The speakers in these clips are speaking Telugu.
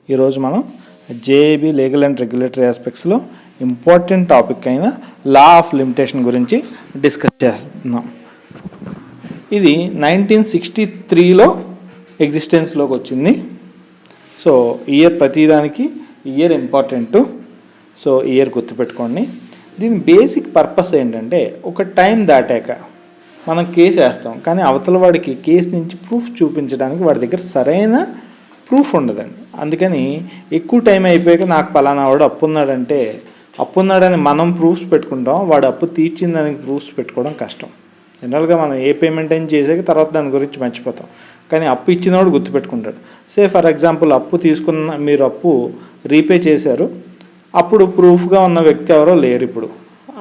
ఈరోజు మనం జేఏబీ లీగల్ అండ్ రెగ్యులేటరీ ఆస్పెక్ట్స్లో ఇంపార్టెంట్ టాపిక్ అయిన లా ఆఫ్ లిమిటేషన్ గురించి డిస్కస్ చేస్తున్నాం. ఇది 1963లో ఎగ్జిస్టెన్స్లోకి వచ్చింది. సో ఇయర్ ప్రతిదానికి ఇయర్ ఇంపార్టెంట్. సో ఇయర్ గుర్తుపెట్టుకోండి. దీని బేసిక్ పర్పస్ ఏంటంటే, ఒక టైం దాటాక మనం కేసు వేస్తాం, కానీ అవతల వాడికి కేసు నుంచి ప్రూఫ్ చూపించడానికి వాడి దగ్గర సరైన ప్రూఫ్ ఉండదండి. అందుకని ఎక్కువ టైం అయిపోయాక నాకు పలానా వాడు అప్పు ఉన్నాడని మనం ప్రూఫ్స్ పెట్టుకుంటాం, వాడు అప్పు తీర్చిందానికి ప్రూఫ్స్ పెట్టుకోవడం కష్టం. జనరల్గా మనం ఏ పేమెంట్ అయినా చేసాక తర్వాత దాని గురించి మర్చిపోతాం, కానీ అప్పు ఇచ్చినవాడు గుర్తుపెట్టుకుంటాడు. ఫర్ ఎగ్జాంపుల్ అప్పు తీసుకున్న మీరు అప్పు రీపే చేశారు, అప్పుడు ప్రూఫ్గా ఉన్న వ్యక్తి ఎవరో లేరు. ఇప్పుడు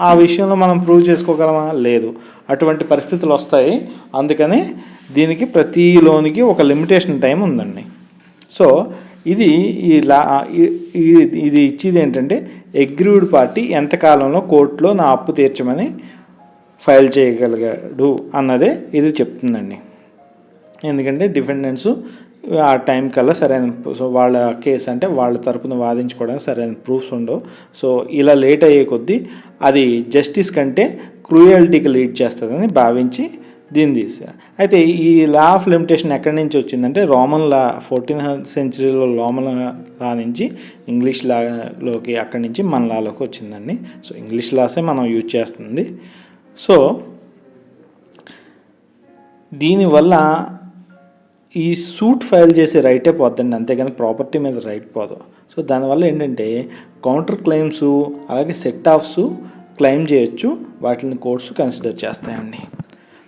ఆ విషయంలో మనం ప్రూవ్ చేసుకోగలమా? లేదు. అటువంటి పరిస్థితులు వస్తాయి. అందుకని దీనికి ప్రతి లోనికి ఒక లిమిటేషన్ టైం ఉందండి. సో ఇది ఇది ఇచ్చేది ఏంటంటే, అగ్రీవ్డ్ పార్టీ ఎంతకాలంలో కోర్టులో నా అప్పు తీర్చమని ఫైల్ చేయగలిగాడు అన్నదే ఇది చెప్తుందండి. ఎందుకంటే డిఫెండెంట్స్ ఆ టైం కల్లా సరైన వాళ్ళ కేసు అంటే వాళ్ళ తరపున వాదించుకోవడానికి సరైన ప్రూఫ్స్ ఉండవు. సో ఇలా లేట్ అయ్యే కొద్దీ అది జస్టిస్ కంటే క్రూయల్టీకి లీడ్ చేస్తుందని భావించి దీన్ని తీసారు. అయితే ఈ లా ఆఫ్ లిమిటేషన్ ఎక్కడి నుంచి వచ్చిందంటే, రోమన్ లా 14th centuryలో రోమన్ లా నుంచి ఇంగ్లీష్ లాలోకి, అక్కడి నుంచి మన లాలోకి వచ్చిందండి. సో ఇంగ్లీష్ లాసే మనం యూజ్ చేస్తుంది. సో దీనివల్ల ఈ సూట్ ఫైల్ చేసే రైటే పోద్దండి, అంతేగాని ప్రాపర్టీ మీద రైట్ పోదు. సో దానివల్ల ఏంటంటే కౌంటర్ క్లెయిమ్స్ అలాగే సెట్ ఆఫ్స్ క్లెయిమ్ చేయొచ్చు, వాటిని కోర్ట్స్ కన్సిడర్ చేస్తాయండి.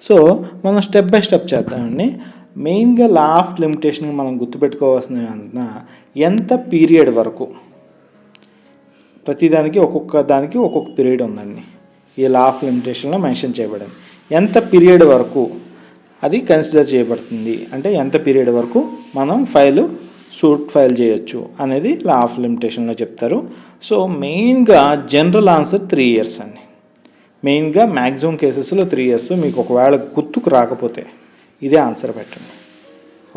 సో మనం స్టెప్ బై స్టెప్ చేద్దామండి. మెయిన్గా లా ఆఫ్ లిమిటేషన్ మనం గుర్తుపెట్టుకోవాల్సిన ఎంత పీరియడ్ వరకు, ప్రతిదానికి ఒక్కొక్క పీరియడ్ ఉందండి. ఈ లా ఆఫ్ లిమిటేషన్లో మెన్షన్ చేయబడింది. ఎంత పీరియడ్ వరకు అది కన్సిడర్ చేయబడుతుంది అంటే, ఎంత పీరియడ్ వరకు మనం సూట్ ఫైల్ చేయొచ్చు అనేది లా ఆఫ్ లిమిటేషన్లో చెప్తారు. సో మెయిన్గా జనరల్ ఆన్సర్ 3 years అండి. మెయిన్గా మ్యాక్సిమం కేసెస్లో 3 years. మీకు ఒకవేళ గుర్తుకు రాకపోతే ఇదే ఆన్సర్ పెట్టండి.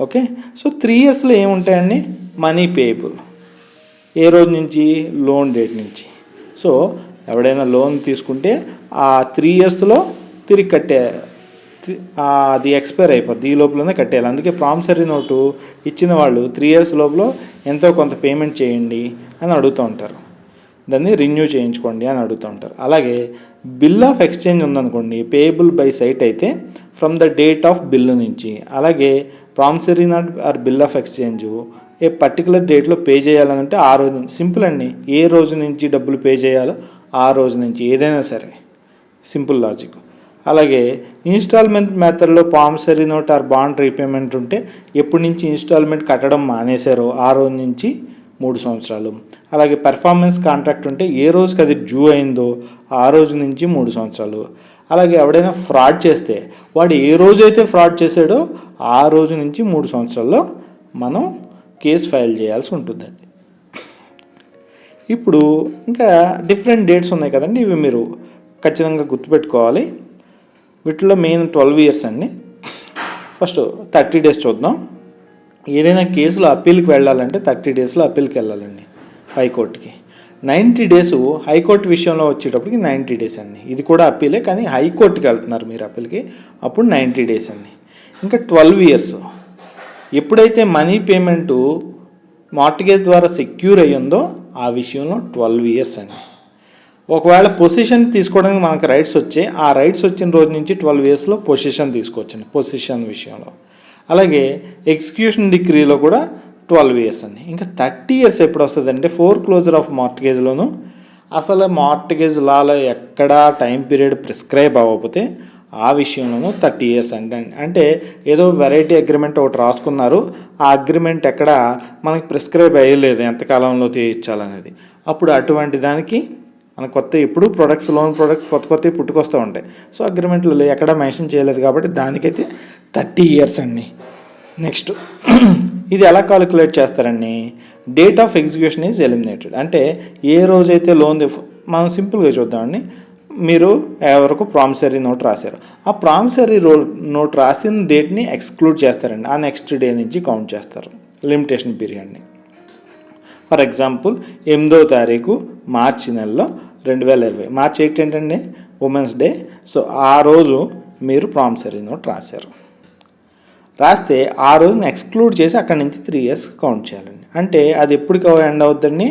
ఓకే. సో 3 yearsలో ఏముంటాయండి? మనీ పేయబుల్ ఏ రోజు నుంచి? లోన్ డేట్ నుంచి. సో ఎవడైనా లోన్ తీసుకుంటే ఆ 3 yearsలో తిరిగి అది ఎక్స్పైర్ అయిపోద్ది, ఈ లోపలనే కట్టేయాలి. అందుకే ప్రామిసరీ నోటు ఇచ్చిన వాళ్ళు 3 years లోపల ఎంతో కొంత పేమెంట్ చేయండి అని అడుగుతూ ఉంటారు, దాన్ని రెన్యూ చేయించుకోండి అని అడుగుతూ ఉంటారు. అలాగే బిల్ ఆఫ్ ఎక్స్చేంజ్ ఉందనుకోండి, పేయబుల్ బై సైట్ అయితే from the date of bill నుంచి. అలాగే promissory note or bill of exchange a particular డేట్లో పే చేయాలంటే ఆ రోజు నుంచి. సింపుల్ అండి, ఏ రోజు నుంచి డబ్బులు పే చేయాలో ఆ రోజు నుంచి, ఏదైనా సరే సింపుల్ లాజిక్. అలాగే ఇన్స్టాల్మెంట్ మెథడ్లో promissory note are bond repayment ఉంటే ఎప్పటి నుంచి ఇన్స్టాల్మెంట్ కట్టడం మానేశారో ఆ రోజు నుంచి 3 సంవత్సరాలు. అలాగే పెర్ఫార్మెన్స్ కాంట్రాక్ట్ ఉంటే ఏ రోజుకి అది డ్యూ అయిందో ఆ రోజు నుంచి 3 సంవత్సరాలు. అలాగే ఎవడైనా ఫ్రాడ్ చేస్తే వాడు ఏ రోజైతే ఫ్రాడ్ చేశాడో ఆ రోజు నుంచి 3 సంవత్సరాల్లో మనం కేసు ఫైల్ చేయాల్సి ఉంటుందండి. ఇప్పుడు ఇంకా డిఫరెంట్ డేట్స్ ఉన్నాయి కదండి, ఇవి మీరు ఖచ్చితంగా గుర్తుపెట్టుకోవాలి. వీటిలో మెయిన్ 12 years అండి. ఫస్ట్ 30 days చూద్దాం. ఏదైనా కేసులో అప్పీల్కి వెళ్ళాలంటే 30 daysలో అప్పీల్కి వెళ్ళాలండి హైకోర్టుకి. 90 days హైకోర్టు విషయంలో వచ్చేటప్పటికి 90 days అండి. ఇది కూడా అప్పీలే, కానీ హైకోర్టుకి వెళ్తున్నారు మీరు అప్పీల్కి, అప్పుడు 90 days అండి. ఇంకా 12 years ఎప్పుడైతే మనీ పేమెంటు మార్టిగేజ్ ద్వారా సెక్యూర్ అయ్యిందో ఆ విషయంలో 12 years అండి. ఒకవేళ పొజిషన్ తీసుకోవడానికి మనకు రైట్స్ వచ్చాయి, ఆ రైట్స్ వచ్చిన రోజు నుంచి 12 yearsలో పొజిషన్ తీసుకోవచ్చండి, పొజిషన్ విషయంలో. అలాగే ఎగ్జిక్యూషన్ డిగ్రీలో కూడా 12 years అండి. ఇంకా 30 years ఎప్పుడు వస్తుందంటే ఫోర్క్లోజర్ ఆఫ్ మార్టిగేజ్లోను. అసలు మార్టిగేజ్ లాలో ఎక్కడా టైం పీరియడ్ ప్రిస్క్రైబ్ అవ్వకపోతే ఆ విషయంలోనూ 30 years అండి. అంటే ఏదో వెరైటీ అగ్రిమెంట్ ఒకటి రాసుకున్నారు, ఆ అగ్రిమెంట్ ఎక్కడ మనకి ప్రిస్క్రైబ్ అయ్యలేదు ఎంతకాలంలో తీర్చాలనేది. అప్పుడు అటువంటి దానికి మన ఎప్పుడు లోన్ ప్రొడక్ట్స్ కొత్త పుట్టుకొస్తూ ఉంటాయి. సో అగ్రిమెంట్లో ఎక్కడ మెన్షన్ చేయలేదు కాబట్టి దానికైతే 30 years అండి. నెక్స్ట్ ఇది ఎలా కాలిక్యులేట్ చేస్తారండి? Date of execution is eliminated. అంటే ఏ రోజైతే లోన్ మనం సింపుల్గా చూద్దామండి. మీరు ఎవరికి ప్రామిసరీ నోట్ రాశారు, ఆ ప్రామిసరీ నోట్ రాసిన డేట్ని ఎక్స్క్లూడ్ చేస్తారండి. ఆ నెక్స్ట్ డే నుంచి కౌంట్ చేస్తారు లిమిటేషన్ పీరియడ్ని. ఫర్ ఎగ్జాంపుల్ 8వ తారీఖు మార్చి నెలలో 2020, మార్చి 8 ఏంటండి, ఉమెన్స్ డే. సో ఆ రోజు మీరు ప్రామిసరీ నోట్ రాశారు. రాస్తే ఆ రోజుని ఎక్స్క్లూడ్ చేసి అక్కడి నుంచి 3 years కౌంట్ చేయాలండి. అంటే అది ఎప్పటికి ఎండ్ అవుతుందండి,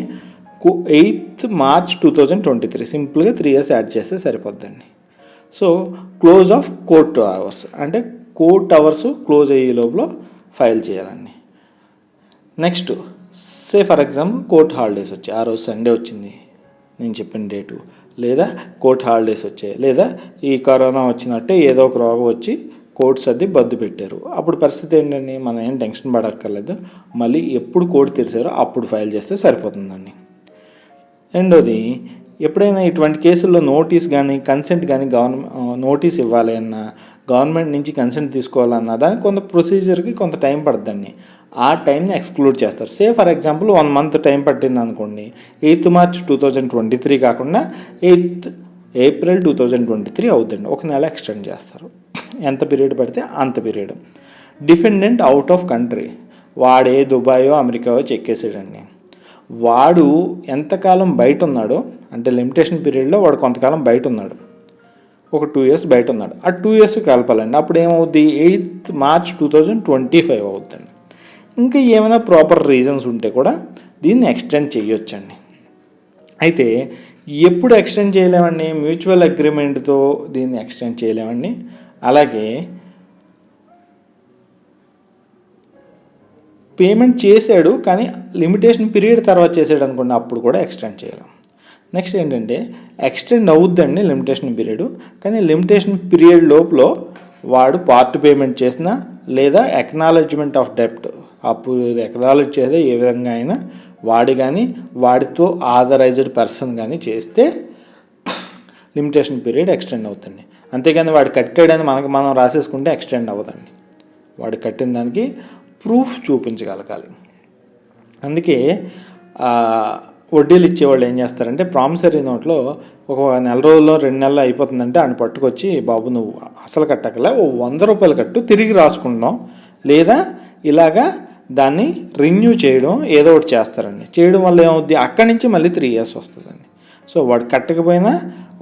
8th March 2023. సింపుల్గా 3 years యాడ్ చేస్తే సరిపోద్దండి. So close of court hours అంటే కోర్ట్ అవర్స్ క్లోజ్ అయ్యే లోపల ఫైల్ చేయాలండి. Next say for example court holidays వచ్చాయి, ఆ రోజు సండే వచ్చింది నేను చెప్పిన డేటు, లేదా కోర్ట్ హాలిడేస్ వచ్చాయి, లేదా ఈ కరోనా వచ్చినట్టే ఏదో ఒక రోగం వచ్చి కోర్ట్స్ అది బద్దు పెట్టారు. అప్పుడు పరిస్థితి ఏంటండి, మనం ఏం టెన్షన్ పడక్కర్లేదు, మళ్ళీ ఎప్పుడు కోర్టు తెరిచారో అప్పుడు ఫైల్ చేస్తే సరిపోతుందండి. రెండోది, ఎప్పుడైనా ఇటువంటి కేసుల్లో నోటీస్ కానీ కన్సెంట్ కానీ నోటీస్ ఇవ్వాలి అన్నా, గవర్నమెంట్ నుంచి కన్సెంట్ తీసుకోవాలన్నా దానికి కొంత ప్రొసీజర్కి కొంత టైం పడుతుందండి. ఆ టైంని ఎక్స్క్లూడ్ చేస్తారు. సే ఫర్ ఎగ్జాంపుల్ 1 month టైం పట్టింది అనుకోండి, 8th March 2023 కాకుండా 8th April 2023 అవుతుందండి. 1 నెల ఎక్స్టెండ్ చేస్తారు. ఎంత పీరియడ్ పడితే అంత period. Defendant out of country, వాడే దుబాయో అమెరికాయో చెక్కేసాడండి, వాడు ఎంతకాలం బయట ఉన్నాడో, అంటే లిమిటేషన్ పీరియడ్లో వాడు కొంతకాలం బయట ఉన్నాడు, ఒక 2 years బయట ఉన్నాడు, ఆ 2 years కలపాలండి. అప్పుడు ఏమవుద్ది, 8th March 2025 అవుతుందండి. ఇంకా ఏమైనా ప్రాపర్ రీజన్స్ ఉంటే కూడా దీన్ని ఎక్స్టెండ్ చేయొచ్చండి. అయితే ఎప్పుడు ఎక్స్టెండ్ చేయలేమండి, మ్యూచువల్ అగ్రిమెంట్తో దీన్ని ఎక్స్టెండ్ చేయలేమండి. అలాగే పేమెంట్ చేశాడు కానీ లిమిటేషన్ పీరియడ్ తర్వాత చేసాడు అనుకోండి, అప్పుడు కూడా ఎక్స్టెండ్ చేయలేం. నెక్స్ట్ ఏంటంటే, ఎక్స్టెండ్ అవుద్దండి లిమిటేషన్ పీరియడ్, కానీ లిమిటేషన్ పీరియడ్ లోపల వాడు పార్ట్ పేమెంట్ చేసినా లేదా ఎక్నాలెడ్జ్మెంట్ ఆఫ్ డెప్ట్, అప్పుడు ఎక్నాలెడ్జ్ చేస్తే ఏ విధంగా అయినా వాడు కానీ వాడితో ఆథరైజ్డ్ పర్సన్ కానీ చేస్తే లిమిటేషన్ పీరియడ్ ఎక్స్టెండ్ అవుతుంది. అంతేగాని వాడు కట్టాడని మనం రాసేసుకుంటే ఎక్స్టెండ్ అవ్వదండి. వాడు కట్టిన దానికి ప్రూఫ్ చూపించగలగాలి. అందుకే వడ్డీలు ఇచ్చేవాళ్ళు ఏం చేస్తారంటే, ప్రామిసరీ నోట్లో ఒక 1 నెల రోజుల్లో 2 నెలలు అయిపోతుందంటే ఆయన పట్టుకొచ్చి, బాబు నువ్వు అసలు కట్టకలే, ఓ 100 రూపాయలు కట్టు తిరిగి రాసుకుంటాం, లేదా ఇలాగా దాన్ని రిన్యూ చేయడం ఏదో ఒకటి చేస్తారండి. చేయడం వల్ల ఏమవుద్ది, అక్కడి నుంచి మళ్ళీ 3 years వస్తుందండి. సో వాడు కట్టకపోయినా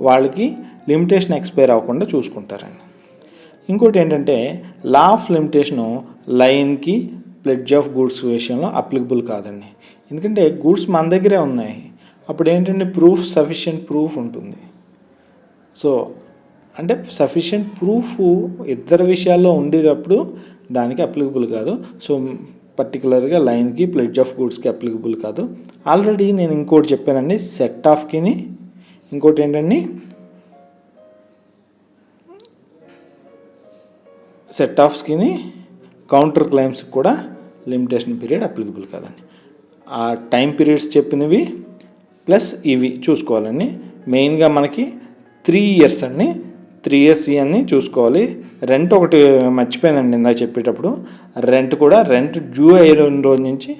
వాళ్ళకి లిమిటేషన్ ఎక్స్పైర్ అవ్వకుండా చూసుకుంటారండి. ఇంకోటి ఏంటంటే, లా ఆఫ్ లిమిటేషను లైన్కి ప్లెడ్జ్ ఆఫ్ గూడ్స్ విషయంలో అప్లికబుల్ కాదండి. ఎందుకంటే గూడ్స్ మన దగ్గరే ఉన్నాయి, అప్పుడు ఏంటంటే సఫిషియెంట్ ప్రూఫ్ ఉంటుంది. సో అంటే సఫిషియెంట్ ప్రూఫ్ ఇద్దరు విషయాల్లో ఉండేటప్పుడు దానికి అప్లికబుల్ కాదు. సో పర్టికులర్గా లైన్కి ప్లెడ్జ్ ఆఫ్ గూడ్స్కి అప్లికబుల్ కాదు. ఆల్రెడీ నేను ఇంకోటి చెప్పానండి, సెట్ ఆఫ్కిని, ఇంకోటి ఏంటండి సెట్ ఆఫ్స్కిని కౌంటర్ క్లెయిమ్స్కి కూడా లిమిటేషన్ పీరియడ్ అప్లికబుల్ కాదండి. ఆ టైం పీరియడ్స్ చెప్పినవి ప్లస్ ఇవి చూసుకోవాలండి. మెయిన్గా మనకి 3 years అండి, 3 years ఇవన్నీ చూసుకోవాలి. రెంట్ ఒకటి మర్చిపోయానండి ఇందాక చెప్పేటప్పుడు, రెంట్ కూడా రెంట్ డ్యూ అయిన రోజు నుంచి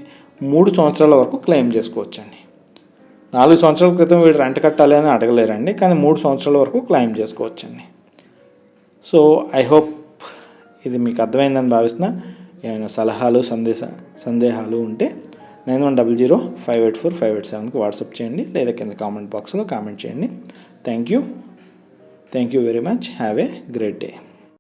3 సంవత్సరాల వరకు క్లెయిమ్ చేసుకోవచ్చండి. 4 సంవత్సరాల క్రితం వీడు రెంట్ కట్టాలి అని అడగలేరండి, కానీ 3 సంవత్సరాల వరకు క్లెయిమ్ చేసుకోవచ్చండి. సో ఐ హోప్ ఇది మీకు అర్థమైందని భావిస్తున్నా. ఏమైనా సలహాలు సందేహాలు ఉంటే 9100584587కి వాట్సాప్ చేయండి, లేదా కింద కామెంట్ బాక్స్లో కామెంట్ చేయండి. Thank you very much. Have a great day.